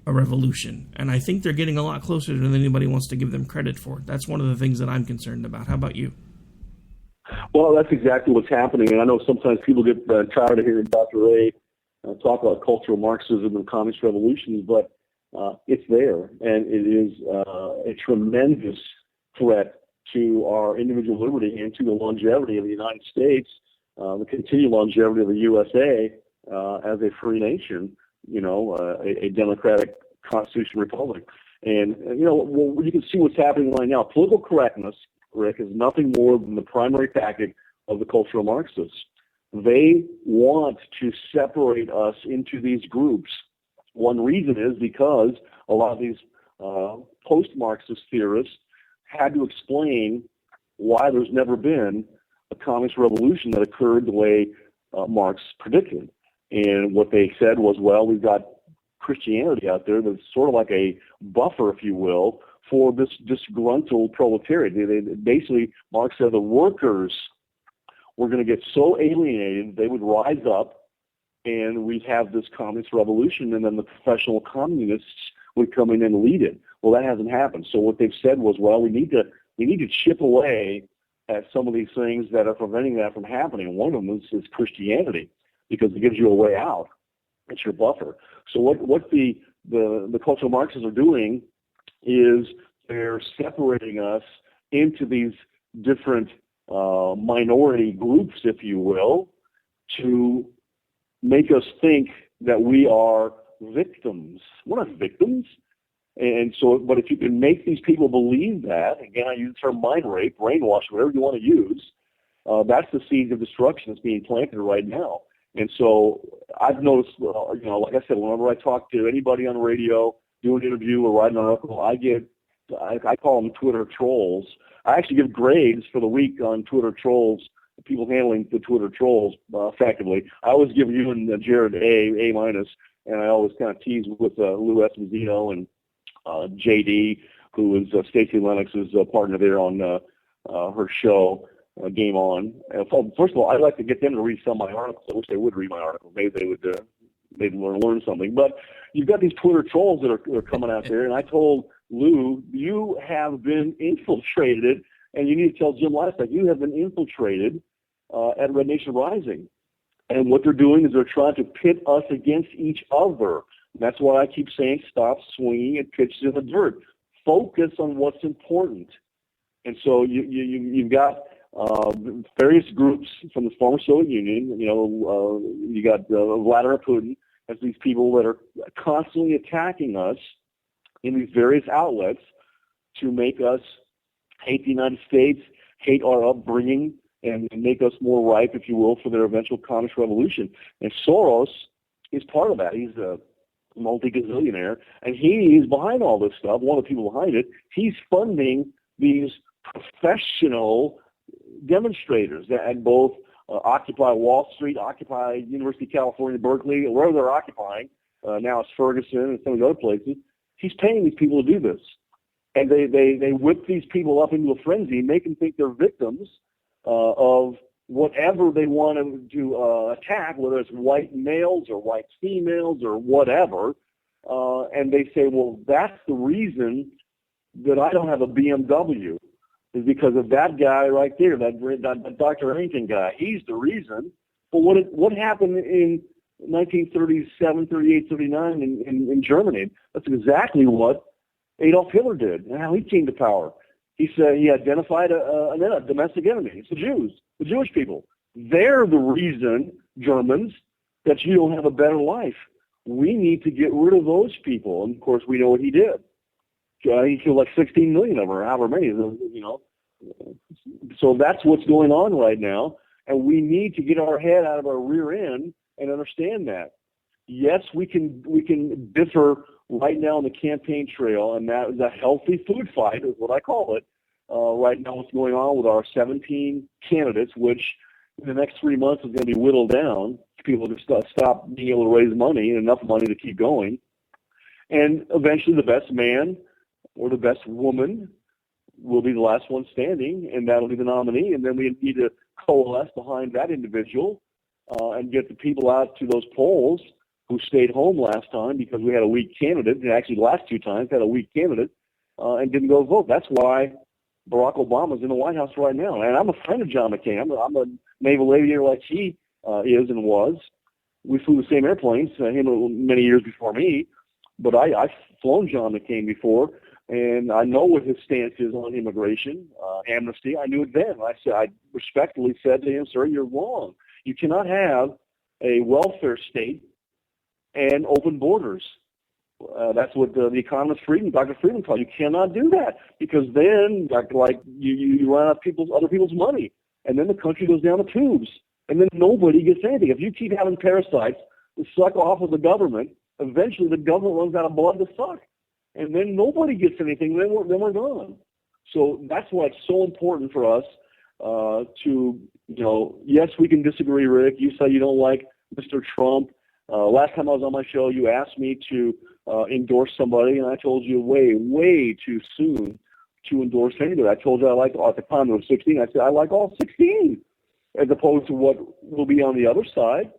a revolution. And I think they're getting a lot closer than anybody wants to give them credit for. That's one of the things that I'm concerned about. How about you? Well, that's exactly what's happening. And I know sometimes people get tired of hearing Dr. Ray talk about cultural Marxism and communist revolutions, but it's there. And it is a tremendous threat to our individual liberty and to the longevity of the United States, the continued longevity of the USA as a free nation, a democratic constitution republic. And, you can see what's happening right now. Political correctness, Rick, is nothing more than the primary tactic of the cultural Marxists. They want to separate us into these groups. One reason is because a lot of these post-Marxist theorists had to explain why there's never been a communist revolution that occurred the way Marx predicted. And what they said was, well, we've got Christianity out there that's sort of like a buffer, if you will, for this disgruntled proletariat. Basically, Marx said the workers were going to get so alienated they would rise up and we'd have this communist revolution, and then the professional communists would come in and lead it. Well, that hasn't happened. So what they've said was, well, we need to chip away at some of these things that are preventing that from happening. And one of them is Christianity, because it gives you a way out. It's your buffer. So what the cultural Marxists are doing is they're separating us into these different minority groups, if you will, to make us think that we are victims. We're not victims. And so, but if you can make these people believe that, again, I use the term mind rape, brainwash, whatever you want to use, that's the seed of destruction that's being planted right now. And so I've noticed, like I said, whenever I talk to anybody on the radio, do an interview or write an article, I call them Twitter trolls. I actually give grades for the week on Twitter trolls, people handling the Twitter trolls effectively. I always give you and Jared A minus, and I always kind of tease with Lou Esposito and JD, who is Stacey Lennox's partner there on her show, Game On. First of all, I'd like to get them to read some of my articles. I wish they would read my article. Maybe they would they'd learn something. But you've got these Twitter trolls that are coming out there, and I told Lou, you have been infiltrated, and you need to tell Jim Lysak, you have been infiltrated at Red Nation Rising. And what they're doing is they're trying to pit us against each other. That's why I keep saying stop swinging at pitches in the dirt. Focus on what's important. And so you've got various groups from the former Soviet Union. You got Vladimir Putin as these people that are constantly attacking us in these various outlets to make us hate the United States, hate our upbringing, and make us more ripe, if you will, for their eventual communist revolution. And Soros is part of that. He's a multi-gazillionaire, and he is behind all this stuff, one of the people behind it. He's funding these professional demonstrators at both Occupy Wall Street, Occupy University of California, Berkeley, wherever they're occupying. Now it's Ferguson and some of the other places. He's paying these people to do this. And they whip these people up into a frenzy, make them think they're victims of whatever they want to attack, whether it's white males or white females or whatever. And they say, well, that's the reason that I don't have a BMW, is because of that guy right there, that Dr. Harrington guy. He's the reason. But what happened in 1937, 38, 39 in Germany? That's exactly what Adolf Hitler did and how he came to power. He said he identified a domestic enemy. It's the Jews, the Jewish people. They're the reason, Germans, that you don't have a better life. We need to get rid of those people. And, of course, we know what he did. He killed like 16 million of them, or however many, So that's what's going on right now. And we need to get our head out of our rear end and understand that. Yes, we can differ right now on the campaign trail, and that is a healthy food fight, is what I call it. Right now, what's going on with our 17 candidates, which in the next 3 months is going to be whittled down. People just stop being able to raise money, enough money to keep going. And eventually the best man or the best woman will be the last one standing, and that'll be the nominee. And then we need to coalesce behind that individual and get the people out to those polls who stayed home last time because we had a weak candidate, and actually the last two times had a weak candidate, and didn't go vote. That's why Barack Obama's in the White House right now. And I'm a friend of John McCain. I'm a naval aviator like he is and was. We flew the same airplanes, him many years before me, but I've flown John McCain before, and I know what his stance is on immigration, amnesty. I knew it then. I respectfully said to him, sir, you're wrong. You cannot have a welfare state and open borders. That's what the economist Dr. Friedman called. You cannot do that, because then, like you run out of other people's money, and then the country goes down the tubes, and then nobody gets anything. If you keep having parasites that suck off of the government, eventually the government runs out of blood to suck, and then nobody gets anything. Then we're gone. So that's why it's so important for us to, yes, we can disagree, Rick. You say you don't like Mr. Trump. Last time I was on my show, you asked me to endorse somebody, and I told you way too soon to endorse anybody. I told you I liked, at the time there was 16, I said I like all 16, as opposed to what will be on the other side.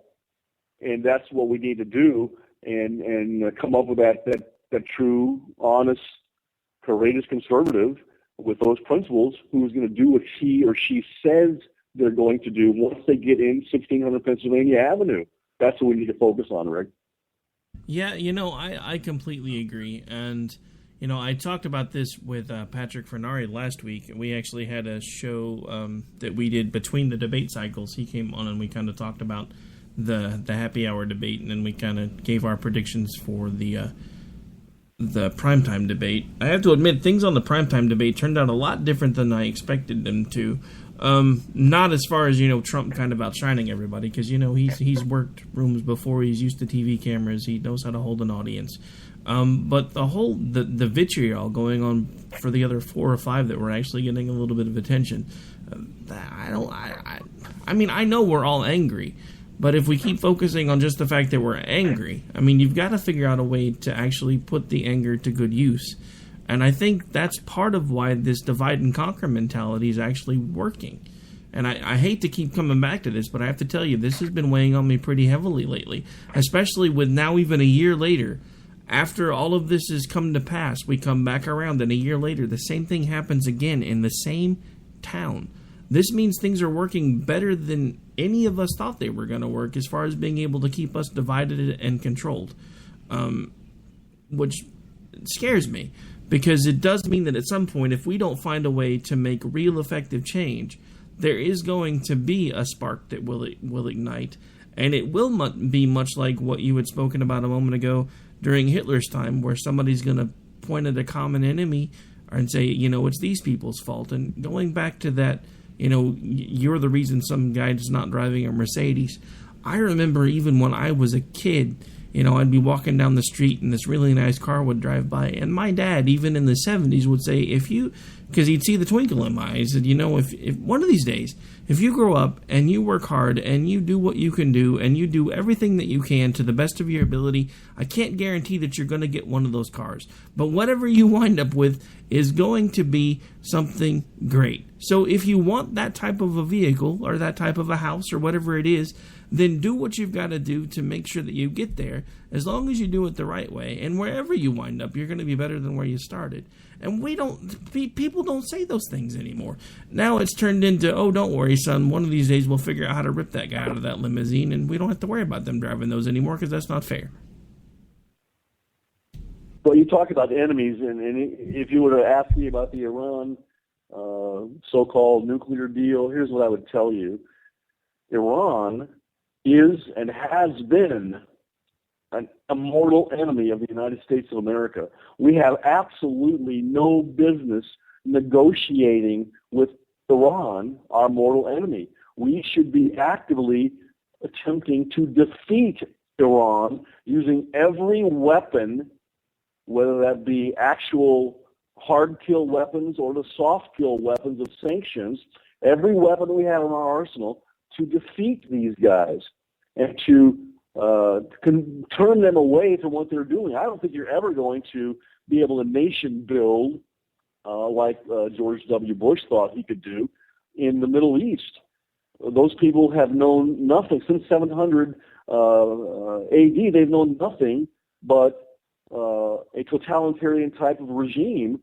And that's what we need to do, and come up with that true, honest, courageous conservative with those principles who's going to do what he or she says they're going to do once they get in 1600 Pennsylvania Avenue. That's what we need to focus on, Rick. Yeah, I completely agree. And, I talked about this with Patrick Fernari last week. We actually had a show that we did between the debate cycles. He came on and we kind of talked about the happy hour debate, and then we kind of gave our predictions for the primetime debate. I have to admit, things on the primetime debate turned out a lot different than I expected them to. Not as far as, Trump kind of outshining everybody, because, he's worked rooms before, he's used to TV cameras, he knows how to hold an audience. But the vitriol going on for the other 4 or 5 that were actually getting a little bit of attention, I know we're all angry, but if we keep focusing on just the fact that we're angry, you've got to figure out a way to actually put the anger to good use. And I think that's part of why this divide and conquer mentality is actually working. And I hate to keep coming back to this, but I have to tell you, this has been weighing on me pretty heavily lately, especially with now even a year later. After all of this has come to pass, we come back around, and a year later, the same thing happens again in the same town. This means things are working better than any of us thought they were going to work as far as being able to keep us divided and controlled, which scares me. Because it does mean that at some point, if we don't find a way to make real effective change, there is going to be a spark that will ignite. And it will be much like what you had spoken about a moment ago during Hitler's time, where somebody's going to point at a common enemy and say, it's these people's fault. And going back to that, you're the reason some guy's not driving a Mercedes. I remember even when I was a kid, I'd be walking down the street and this really nice car would drive by. And my dad, even in the 70s, would say, because he'd see the twinkle in my eyes, said, if one of these days, if you grow up and you work hard and you do what you can do and you do everything that you can to the best of your ability, I can't guarantee that you're going to get one of those cars. But whatever you wind up with is going to be something great. So if you want that type of a vehicle or that type of a house or whatever it is, then do what you've got to do to make sure that you get there, as long as you do it the right way. And wherever you wind up, you're going to be better than where you started. And people don't say those things anymore. Now it's turned into, oh, don't worry, son, one of these days we'll figure out how to rip that guy out of that limousine, and we don't have to worry about them driving those anymore, because that's not fair. Well, you talk about enemies, and if you were to ask me about the Iran so-called nuclear deal, here's what I would tell you. Iran is and has been a mortal enemy of the United States of America. We have absolutely no business negotiating with Iran, our mortal enemy. We should be actively attempting to defeat Iran using every weapon, whether that be actual hard-kill weapons or the soft-kill weapons of sanctions, every weapon we have in our arsenal to defeat these guys and to turn them away from what they're doing. I don't think you're ever going to be able to nation build like George W. Bush thought he could do in the Middle East. those people have known nothing since 700 AD. They've known nothing but a totalitarian type of regime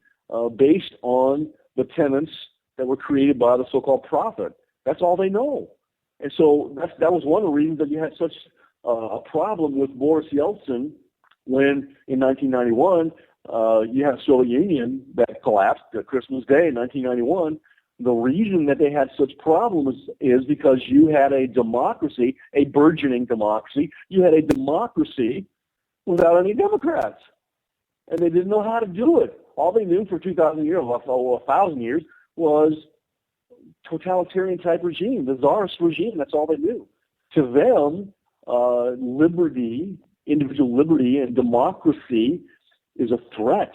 based on the tenets that were created by the so-called prophet. That's all they know. And so that was one of the reasons that you had such a problem with Boris Yeltsin when, in 1991, you had the Soviet Union that collapsed Christmas Day in 1991. The reason that they had such problems is because you had a democracy, a burgeoning democracy. You had a democracy without any Democrats. And they didn't know how to do it. All they knew for 2,000 years, or 1,000 years, was totalitarian type regime, the czarist regime. That's all they knew. To them, liberty, individual liberty and democracy is a threat.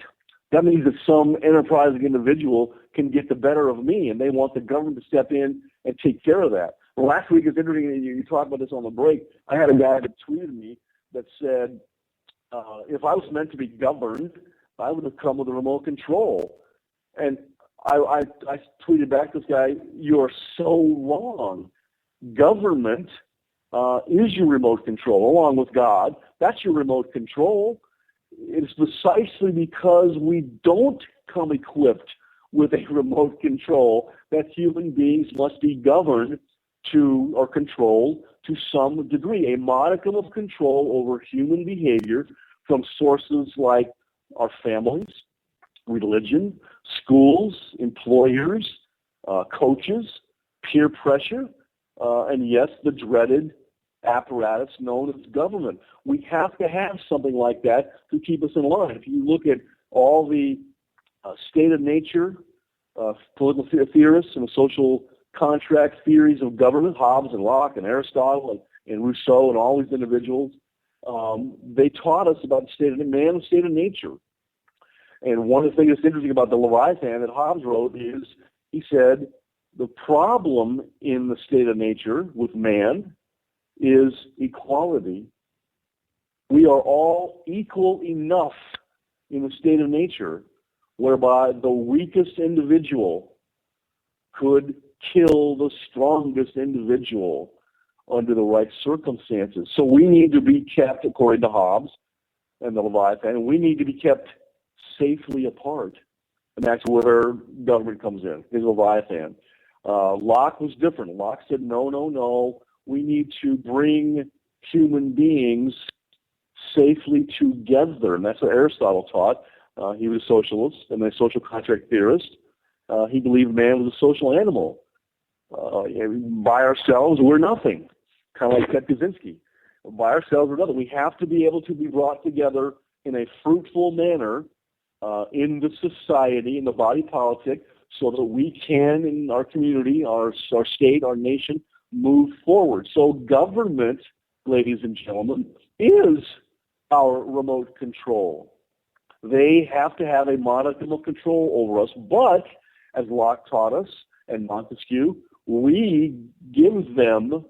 That means that some enterprising individual can get the better of me, and they want the government to step in and take care of that. Well, last week, it's interesting, you talked about this on the break. I had a guy that tweeted me that said, if I was meant to be governed, I would have come with a remote control. And I tweeted back to this guy, you're so wrong. Government is your remote control, along with God. That's your remote control. It's precisely because we don't come equipped with a remote control that human beings must be governed to or controlled to some degree, a modicum of control over human behavior from sources like our families, religion, schools, employers, coaches, peer pressure, and yes, the dreaded apparatus known as government. We have to have something like that to keep us in line. If you look at all the state of nature, political theorists and the social contract theories of government, Hobbes and Locke and Aristotle and Rousseau and all these individuals, they taught us about the state of man and the state of nature. And one of the things that's interesting about the Leviathan that Hobbes wrote is, he said, the problem in the state of nature with man is equality. We are all equal enough in the state of nature whereby the weakest individual could kill the strongest individual under the right circumstances. So we need to be kept, according to Hobbes and the Leviathan, we need to be kept safely apart. And that's where government comes in, is Leviathan. Locke was different. Locke said, no, we need to bring human beings safely together. And that's what Aristotle taught. He was a socialist and a social contract theorist. He believed man was a social animal. By ourselves, we're nothing. Kind of like Ted Kaczynski. By ourselves, we're nothing. We have to be able to be brought together in a fruitful manner in the society, in the body politic, so that we can, in our community, our state, our nation, move forward. So government, ladies and gentlemen, is our remote control. They have to have a modicum of control over us, but, as Locke taught us, and Montesquieu, we give them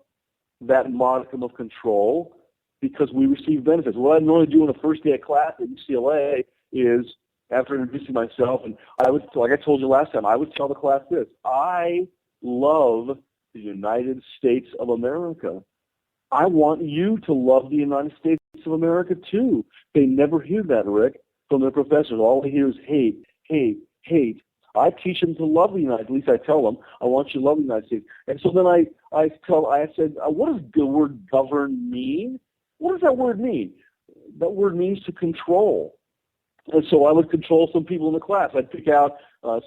that modicum of control because we receive benefits. What I normally do on the first day of class at UCLA is, after introducing myself, and I would, like I told you last time, I would tell the class this: I love the United States of America. I want you to love the United States of America too. They never hear that, Rick, from their professors. All they hear is hate, hate, hate. I teach them to love the United States. At least I tell them, I want you to love the United States. And so then I said, what does the word govern mean? What does that word mean? That word means to control. And so I would control some people in the class. I'd pick out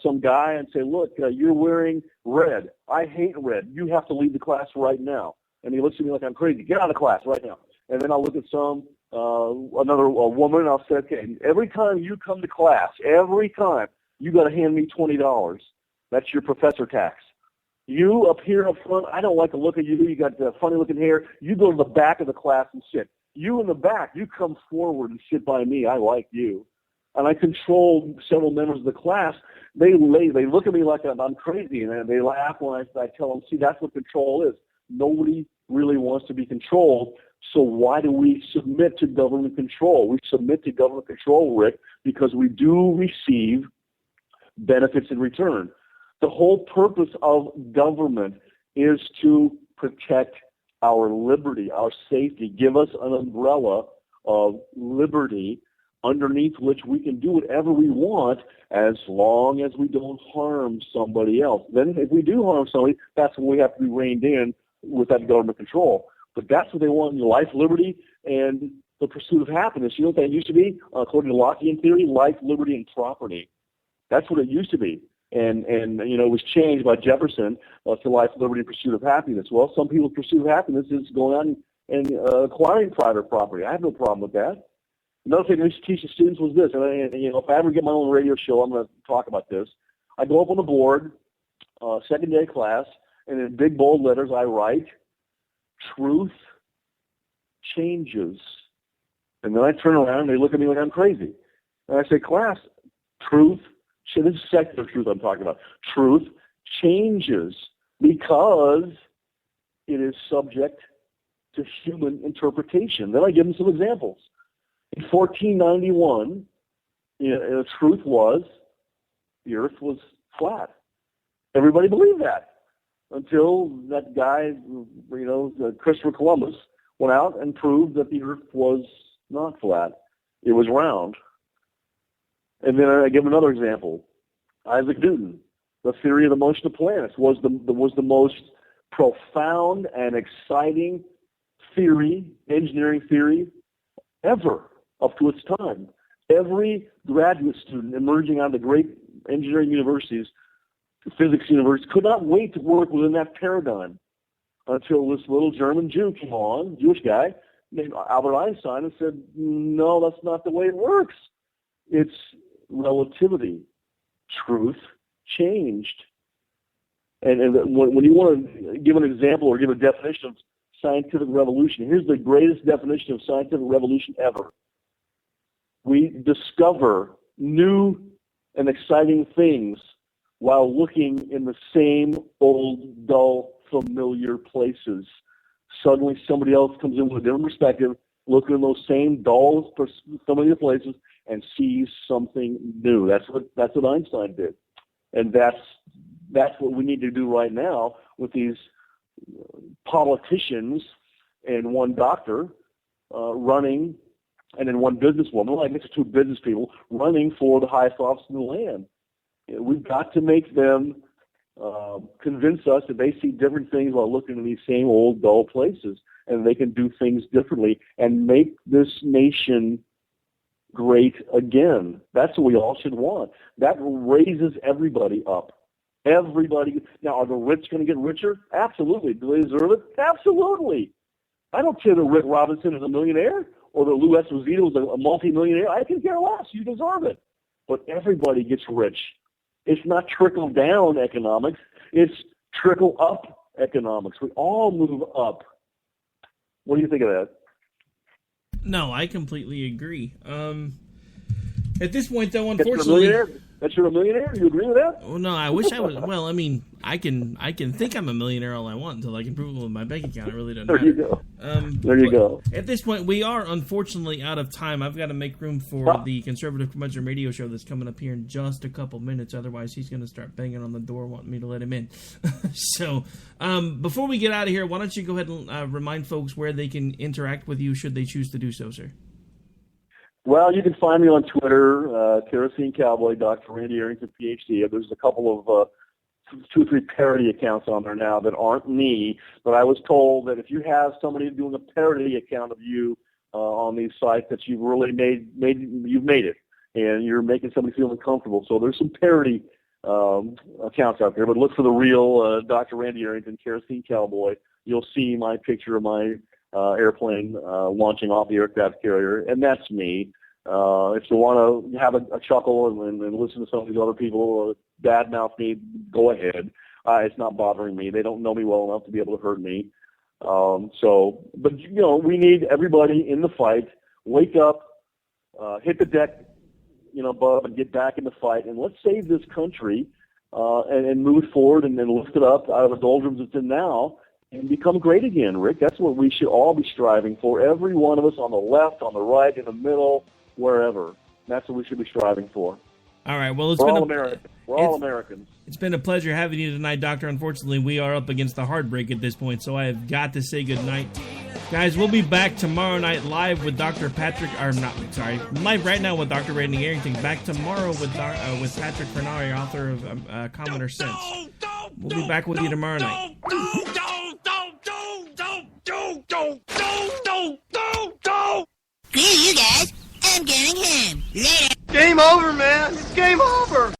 some guy and say, look, you're wearing red. I hate red. You have to leave the class right now. And he looks at me like I'm crazy. Get out of the class right now. And then I'll look at another woman, and I'll say, okay, every time you come to class, every time, you got to hand me $20. That's your professor tax. You up here up front, I don't like the look of you. You got the funny looking hair. You go to the back of the class and sit. You in the back, you come forward and sit by me. I like you. And I control several members of the class. They look at me like I'm crazy, and they laugh when I tell them, see, that's what control is. Nobody really wants to be controlled. So why do we submit to government control? We submit to government control, Rick, because we do receive benefits in return. The whole purpose of government is to protect our liberty, our safety, give us an umbrella of liberty underneath which we can do whatever we want as long as we don't harm somebody else. Then if we do harm somebody, that's when we have to be reined in with that government control. But that's what they want: life, liberty, and the pursuit of happiness. You know what that used to be? According to Lockean theory, life, liberty, and property. That's what it used to be. And it was changed by Jefferson to life, liberty, and pursuit of happiness. Well, some people's pursuit of happiness is going out and acquiring private property. I have no problem with that. Another thing I used to teach the students was this, and if I ever get my own radio show, I'm going to talk about this. I go up on the board, second day class, and in big bold letters I write, "Truth changes." And then I turn around and they look at me like I'm crazy. And I say, "Class, truth, this is secular truth I'm talking about. Truth changes because it is subject to human interpretation." Then I give them some examples. In 1491, the truth was the earth was flat. Everybody believed that until that guy, Christopher Columbus, went out and proved that the earth was not flat. It was round. And then I give another example. Isaac Newton, the theory of the motion of planets was the most profound and exciting theory, engineering theory, ever up to its time. Every graduate student emerging out of the great engineering universities, physics universities, could not wait to work within that paradigm until this little German Jew came on, Jewish guy, named Albert Einstein, and said, "No, that's not the way it works. It's relativity. Truth changed." And when you want to give an example or give a definition of scientific revolution, here's the greatest definition of scientific revolution ever. We discover new and exciting things while looking in the same old, dull, familiar places. Suddenly somebody else comes in with a different perspective, looking in those same dull, familiar places, and sees something new. That's what Einstein did. And that's what we need to do right now with these politicians and one doctor running, and then one businesswoman, like it's two business people, running for the highest office in the land. We've got to make them convince us that they see different things while looking in these same old, dull places, and they can do things differently and make this nation great again. That's what we all should want. That raises everybody up. Everybody. Now, are the rich going to get richer? Absolutely. Do they deserve it? Absolutely. I don't care that Rick Robinson is a millionaire or that Lou Esposito is a multi-millionaire. I can care less. You deserve it. But everybody gets rich. It's not trickle-down economics. It's trickle-up economics. We all move up. What do you think of that? No, I completely agree. At this point, though, unfortunately... That you're a millionaire? You agree with that? Oh, no, I wish I was. Well, I mean, I can think I'm a millionaire all I want until I can prove it with my bank account. It really doesn't matter. There you go. There you go. At this point, we are unfortunately out of time. I've got to make room for the Conservative Curmudgeon radio show that's coming up here in just a couple minutes. Otherwise, he's going to start banging on the door wanting me to let him in. So, before we get out of here, why don't you go ahead and remind folks where they can interact with you should they choose to do so, sir? Well, you can find me on Twitter, Kerosene Cowboy, Dr. Randy Arrington, PhD. There's a couple of 2 or 3 parody accounts on there now that aren't me, but I was told that if you have somebody doing a parody account of you on these sites, that you've really you've made it, and you're making somebody feel uncomfortable. So there's some parody accounts out there, but look for the real Dr. Randy Arrington, Kerosene Cowboy. You'll see my picture of my airplane launching off the aircraft carrier, and that's me. If you want to have a chuckle and listen to some of these other people badmouth me, go ahead. It's not bothering me. They don't know me well enough to be able to hurt me. But we need everybody in the fight. Wake up, hit the deck, Bub, and get back in the fight, and let's save this country and move forward and lift it up out of the doldrums it's in now. And become great again, Rick. That's what we should all be striving for. Every one of us on the left, on the right, in the middle, wherever. That's what we should be striving for. All right. Well, We're all Americans. We're all Americans. It's been a pleasure having you tonight, Doctor. Unfortunately, we are up against the heartbreak at this point, so I have got to say goodnight. Guys, we'll be back tomorrow night live with Dr. Patrick, live right now with Dr. Randy Arrington. Back tomorrow with Patrick Fernari, author of Common Sense. We'll be back with you tomorrow night. Screw you guys. I'm getting home. Later. Game over, man. It's game over.